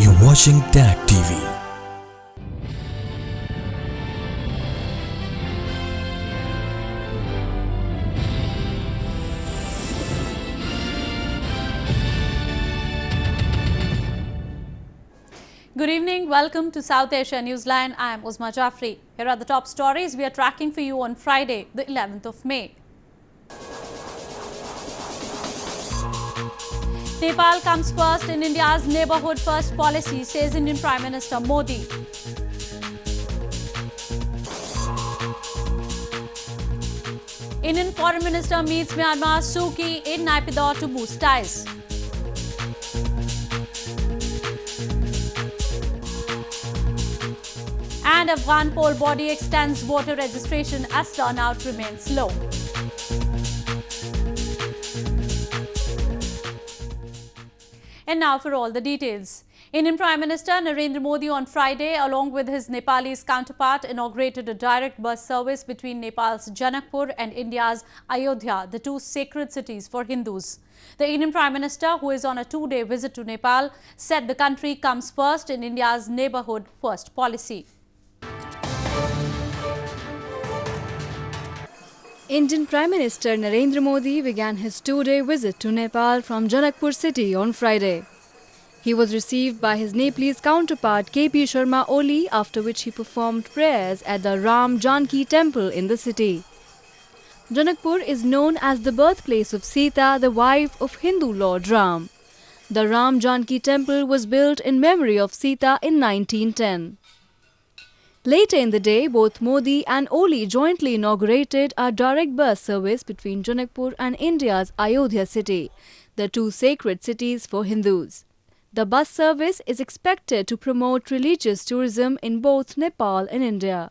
You're watching TAG TV. Good evening. Welcome to South Asia Newsline. I am Uzma Jafri. Here are the top stories we are tracking for you on Friday, the 11th of May. Nepal comes first in India's neighbourhood first policy, says Indian Prime Minister Modi. Indian Foreign Minister meets Myanmar's Suu Kyi in Naypyidaw to boost ties. And Afghan poll body extends voter registration as turnout remains low. And now for all the details. Indian Prime Minister Narendra Modi on Friday, along with his Nepalese counterpart, inaugurated a direct bus service between Nepal's Janakpur and India's Ayodhya, the two sacred cities for Hindus. The Indian Prime Minister, who is on a two-day visit to Nepal, said the country comes first in India's neighbourhood first policy. Indian Prime Minister Narendra Modi began his two-day visit to Nepal from Janakpur city on Friday. He was received by his Nepalese counterpart KP Sharma Oli, after which he performed prayers at the Ram Janki temple in the city. Janakpur is known as the birthplace of Sita, the wife of Hindu Lord Ram. The Ram Janki temple was built in memory of Sita in 1910. Later in the day, both Modi and Oli jointly inaugurated a direct bus service between Janakpur and India's Ayodhya city, the two sacred cities for Hindus. The bus service is expected to promote religious tourism in both Nepal and India.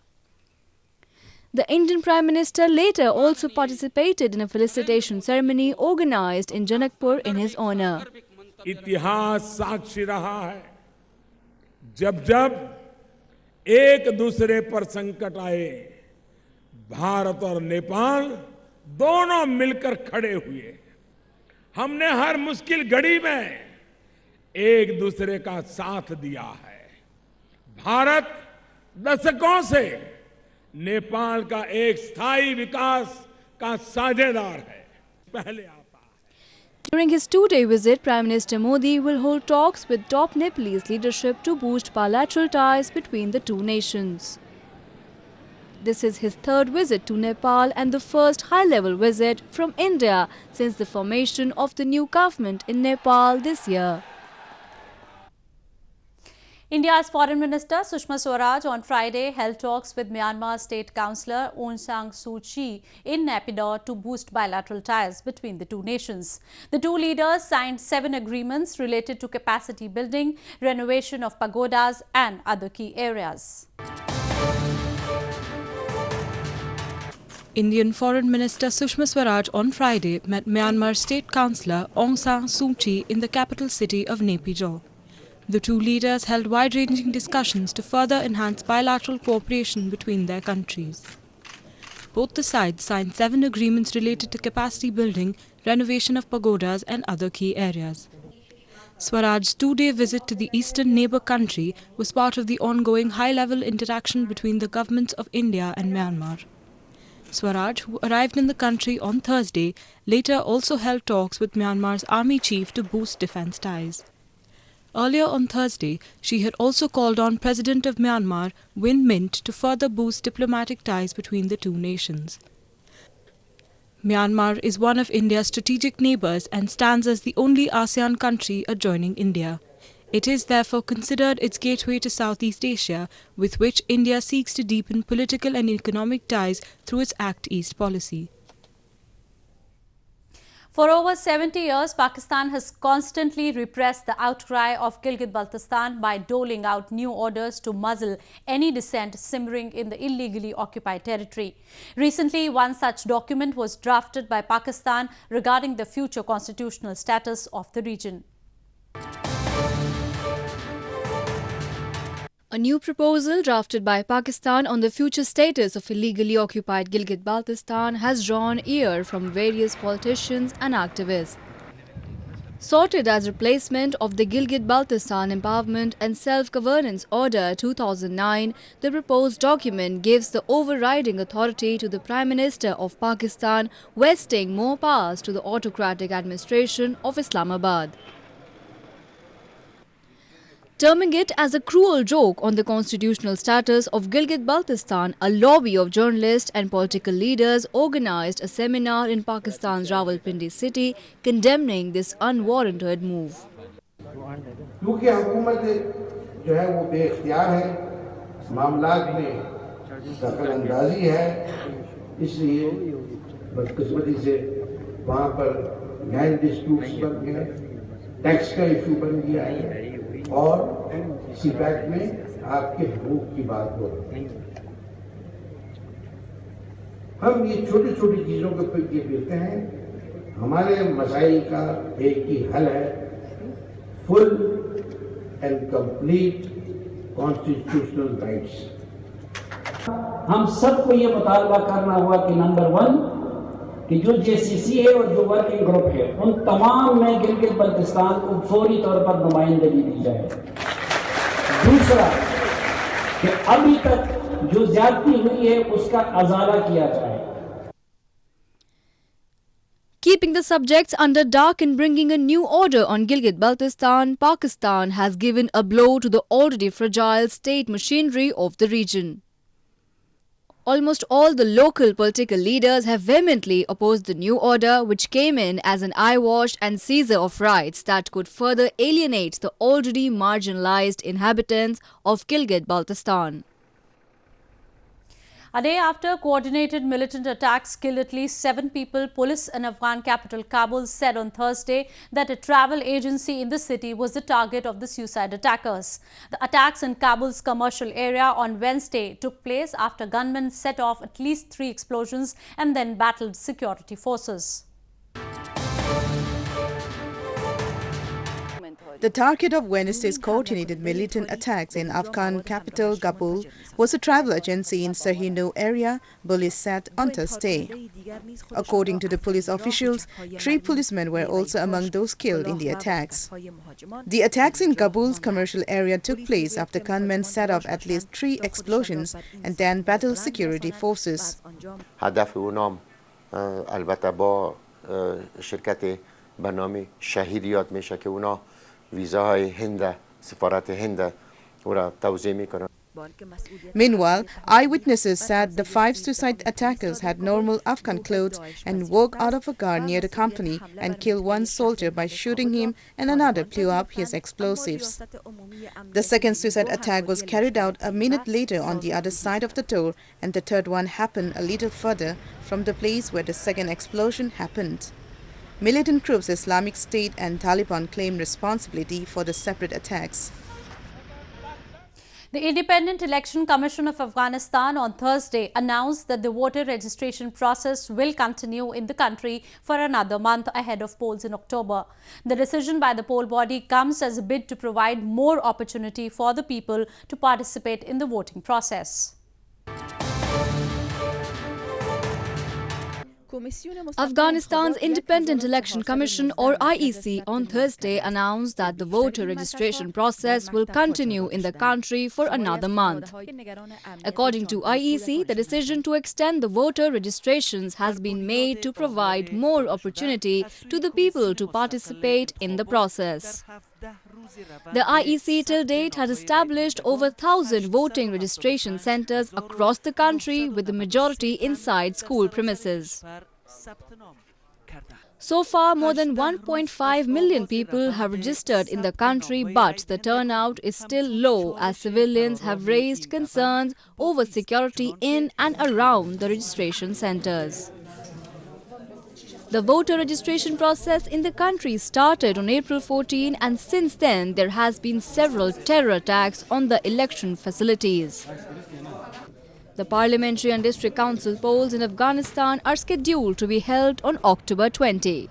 The Indian Prime Minister later also participated in a felicitation ceremony organized in Janakpur in his honor. इतिहास साक्षी रहा है, जब एक दूसरे पर संकट आए, भारत और नेपाल दोनों मिलकर खड़े हुए। हमने हर मुश्किल घड़ी में एक दूसरे का साथ दिया है। भारत दशकों से नेपाल का एक स्थायी विकास का साझेदार है। पहले During his two-day visit, Prime Minister Modi will hold talks with top Nepalese leadership to boost bilateral ties between the two nations. This is his third visit to Nepal and the first high-level visit from India since the formation of the new government in Nepal this year. India's Foreign Minister Sushma Swaraj on Friday held talks with Myanmar State Councillor Aung San Suu Kyi in Naypyidaw to boost bilateral ties between the two nations. The two leaders signed 7 agreements related to capacity building, renovation of pagodas and other key areas. Indian Foreign Minister Sushma Swaraj on Friday met Myanmar State Councillor Aung San Suu Kyi in the capital city of Naypyidaw. The two leaders held wide-ranging discussions to further enhance bilateral cooperation between their countries. Both the sides signed 7 agreements related to capacity building, renovation of pagodas and other key areas. Swaraj's two-day visit to the eastern neighbour country was part of the ongoing high-level interaction between the governments of India and Myanmar. Swaraj, who arrived in the country on Thursday, later also held talks with Myanmar's army chief to boost defence ties. Earlier on Thursday, she had also called on President of Myanmar, Win Mint, to further boost diplomatic ties between the two nations. Myanmar is one of India's strategic neighbours and stands as the only ASEAN country adjoining India. It is therefore considered its gateway to Southeast Asia, with which India seeks to deepen political and economic ties through its Act East policy. For over 70 years, Pakistan has constantly repressed the outcry of Gilgit-Baltistan by doling out new orders to muzzle any dissent simmering in the illegally occupied territory. Recently, one such document was drafted by Pakistan regarding the future constitutional status of the region. A A new proposal drafted by Pakistan on the future status of illegally occupied Gilgit-Baltistan has drawn ear from various politicians and activists. Sorted as replacement of the Gilgit-Baltistan Empowerment and Self-Governance Order 2009, the proposed document gives the overriding authority to the Prime Minister of Pakistan, vesting more powers to the autocratic administration of Islamabad. Terming it as a cruel joke on the constitutional status of Gilgit-Baltistan, a lobby of journalists and political leaders organized a seminar in Pakistan's Rawalpindi city condemning this unwarranted move. क्योंकि हुकूमत जो है वो बेख्तियार है, मामलात में दखल-अंदाजी है, इसलिए बदकिस्मती से वहाँ पर लैंड डिस्प्यूट्स बन गए, टैक्स का इशू बन गया है और इसी बैग में आपके हकूक की बात हो रही है। हम ये छोटी-छोटी चीजों के ऊपर ये देखते हैं, हमारे मसाइल का एक ही हल है, full and complete constitutional rights. हम सबको ये मुतालबा करना हुआ कि नंबर 1 कि जो जेसीसी है और जो वर्किंग ग्रुप है उन तमाम में गिलगित बल्तिस्तान को फौरी तौर पर नुमाइंदगी दी जाए। दूसरा कि अभी तक जो ज्यादती हुई है उसका अजाला किया जाए। Keeping the subjects under dark and bringing a new order on Gilgit-Baltistan, Pakistan has given a blow to the already fragile state machinery of the region. Almost all the local political leaders have vehemently opposed the new order, which came in as an eyewash and seizure of rights that could further alienate the already marginalized inhabitants of Gilgit-Baltistan. A day after coordinated militant attacks killed at least 7 people, police in Afghan capital Kabul said on Thursday that a travel agency in the city was the target of the suicide attackers. The attacks in Kabul's commercial area on Wednesday took place after gunmen set off at least 3 explosions and then battled security forces. The target of Wednesday's coordinated militant attacks in Afghan capital Kabul was a travel agency in Sahino area, police said on Thursday. According to the police officials, 3 policemen were also among those killed in the attacks. The attacks in Kabul's commercial area took place after gunmen set off at least 3 explosions and then battled security forces. هدف اونام البته با شرکت به نام شهید یاد میشه که اونا ویزاهای هند سفارت هند او را توزیع میکنن. Meanwhile, eyewitnesses said the 5 suicide attackers had normal Afghan clothes and walked out of a car near the company and killed 1 soldier by shooting him and another blew up his explosives. The second suicide attack was carried out a minute later on the other side of the door, and the third one happened a little further from the place where the second explosion happened. Militant groups Islamic State and Taliban claim responsibility for the separate attacks. The Independent Election Commission of Afghanistan on Thursday announced that the voter registration process will continue in the country for another month ahead of polls in October. The decision by the poll body comes as a bid to provide more opportunity for the people to participate in the voting process. Afghanistan's Independent Election Commission or IEC on Thursday announced that the voter registration process will continue in the country for another month. According to IEC, the decision to extend the voter registrations has been made to provide more opportunity to the people to participate in the process. The IEC till date has established over 1,000 voting registration centres across the country, with the majority inside school premises. So far, more than 1.5 million people have registered in the country, but the turnout is still low as civilians have raised concerns over security in and around the registration centres. The voter registration process in the country started on April 14, and since then there has been several terror attacks on the election facilities. The parliamentary and district council polls in Afghanistan are scheduled to be held on October 20.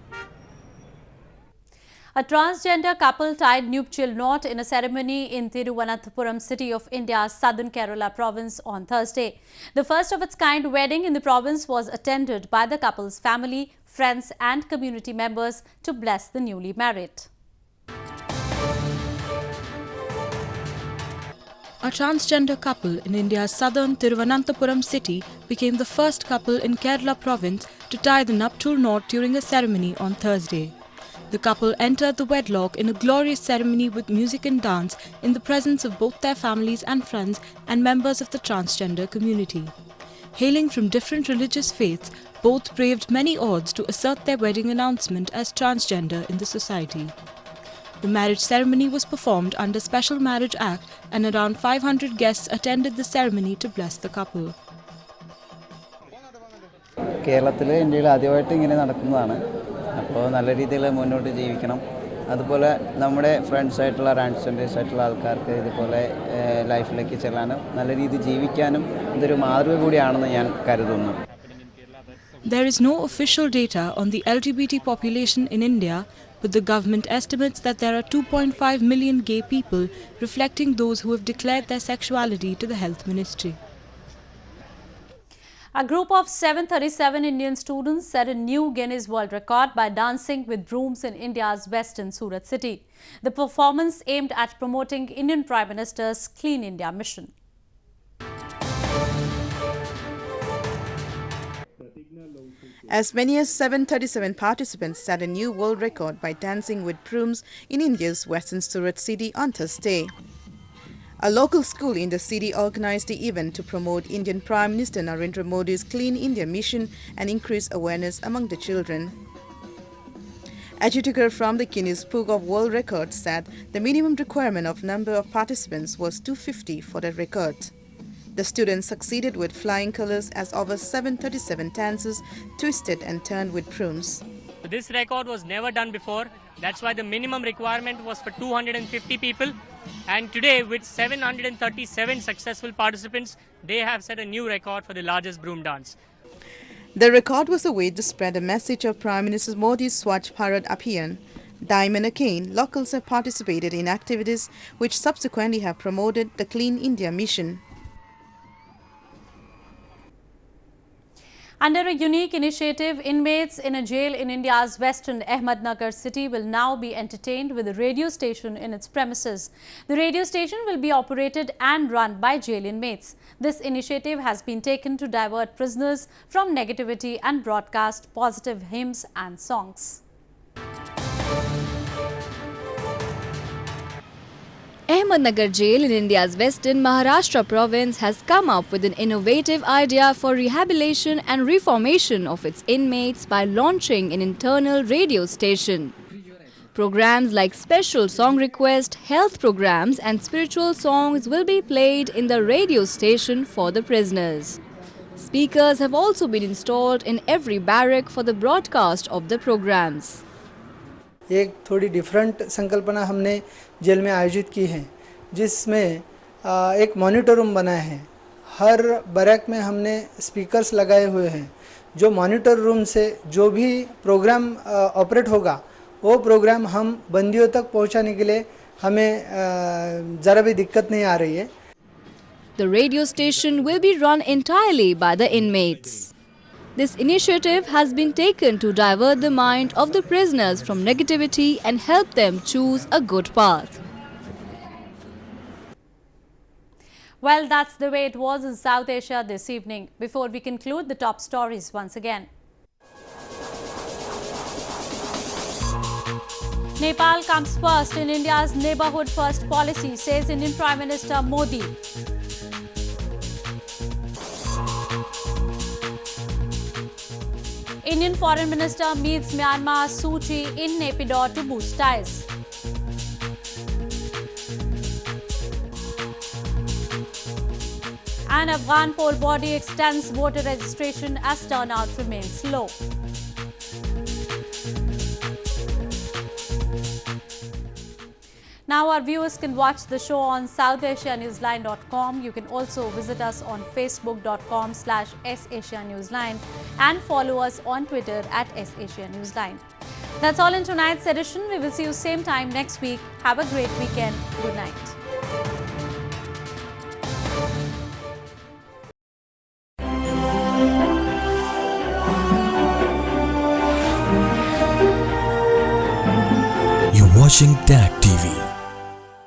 A transgender couple tied nuptial knot in a ceremony in Thiruvananthapuram city of India's southern Kerala province on Thursday. The first of its kind wedding in the province was attended by the couple's family, friends and community members to bless the newly married. A transgender couple in India's southern Thiruvananthapuram city became the first couple in Kerala province to tie the nuptial knot during a ceremony on Thursday. The couple entered the wedlock in a glorious ceremony with music and dance in the presence of both their families and friends and members of the transgender community. Hailing from different religious faiths, both braved many odds to assert their wedding announcement as transgender in the society. The marriage ceremony was performed under Special Marriage Act and around 500 guests attended the ceremony to bless the couple. കേരളത്തിൽ ഇന്ത്യയിൽ ആദ്യമായിട്ട് ഇങ്ങനെ നടക്കുന്നതാണ്. അപ്പോൾ നല്ല രീതിയിൽ മുന്നോട്ട് ജീവിക്കണം. അതുപോലെ നമ്മുടെ ഫ്രണ്ട്സ് ആയിട്ടുള്ള ട്രാൻസ്ജെൻഡേഴ്സ് ആയിട്ടുള്ള ആൾക്കാർക്ക് ഇതുപോലെ ലൈഫിലേക്ക് ചെല്ലാനും നല്ല രീതിയിൽ ജീവിക്കാനും ഇതൊരു മാതൃക കൂടിയാണെന്ന് ഞാൻ കരുതുന്നു. There is no official data on the LGBT population in India, but the government estimates that there are 2.5 million gay people, reflecting those who have declared their sexuality to the Health Ministry. A group of 737 Indian students set a new Guinness World Record by dancing with brooms in India's western Surat city. The performance aimed at promoting Indian Prime Minister's Clean India mission. As many as 737 participants set a new world record by dancing with brooms in India's western Surat city on Thursday. A local school in the city organized the event to promote Indian Prime Minister Narendra Modi's Clean India mission and increase awareness among the children. Adjudicator from the Guinness Book of World Records said the minimum requirement of number of participants was 250 for the record. The students succeeded with flying colors as over 737 dancers twisted and turned with brooms. This record was never done before. That's why the minimum requirement was for 250 people. And today, with 737 successful participants, they have set a new record for the largest broom dance. The record was a way to spread the message of Prime Minister Modi's Swachh Bharat Abhiyan. Time and again, locals have participated in activities which subsequently have promoted the Clean India mission. Under a unique initiative, inmates in a jail in India's western Ahmednagar city will now be entertained with a radio station in its premises. The radio station will be operated and run by jail inmates. This initiative has been taken to divert prisoners from negativity and broadcast positive hymns and songs. Ahmednagar Jail in India's western Maharashtra province has come up with an innovative idea for rehabilitation and reformation of its inmates by launching an internal radio station. Programs like special song request, health programs and spiritual songs will be played in the radio station for the prisoners. Speakers have also been installed in every barrack for the broadcast of the programs. एक थोड़ी different संकल्पना हमने jail में आयोजित की है, जिसमें एक मॉनिटर रूम बनाया है. हर बैरक में हमने स्पीकर्स लगाए हुए हैं. जो मॉनिटर रूम से जो भी प्रोग्राम ऑपरेट होगा, वो प्रोग्राम हम बंदियों तक पहुंचाने के लिए हमें ज़रा भी दिक्कत नहीं आ रही है. The radio station will be run entirely by the inmates. This initiative has been taken to divert the mind of the prisoners from negativity and help them choose a good path. Well, that's the way it was in South Asia this evening. Before we conclude, the top stories once again. Nepal comes first in India's neighbourhood first policy, says Indian Prime Minister Modi. Indian Foreign Minister meets Myanmar's Suu Kyi in Naypyidaw to boost ties. An Afghan poll body extends voter registration as turnout remains low. Now our viewers can watch the show on SouthAsiaNewsline.com. You can also visit us on Facebook.com/SAsiaNewsline and follow us on Twitter @SAsiaNewsline. That's all in tonight's edition. We will see you same time next week. Have a great weekend. Good night. You're watching DAC TV.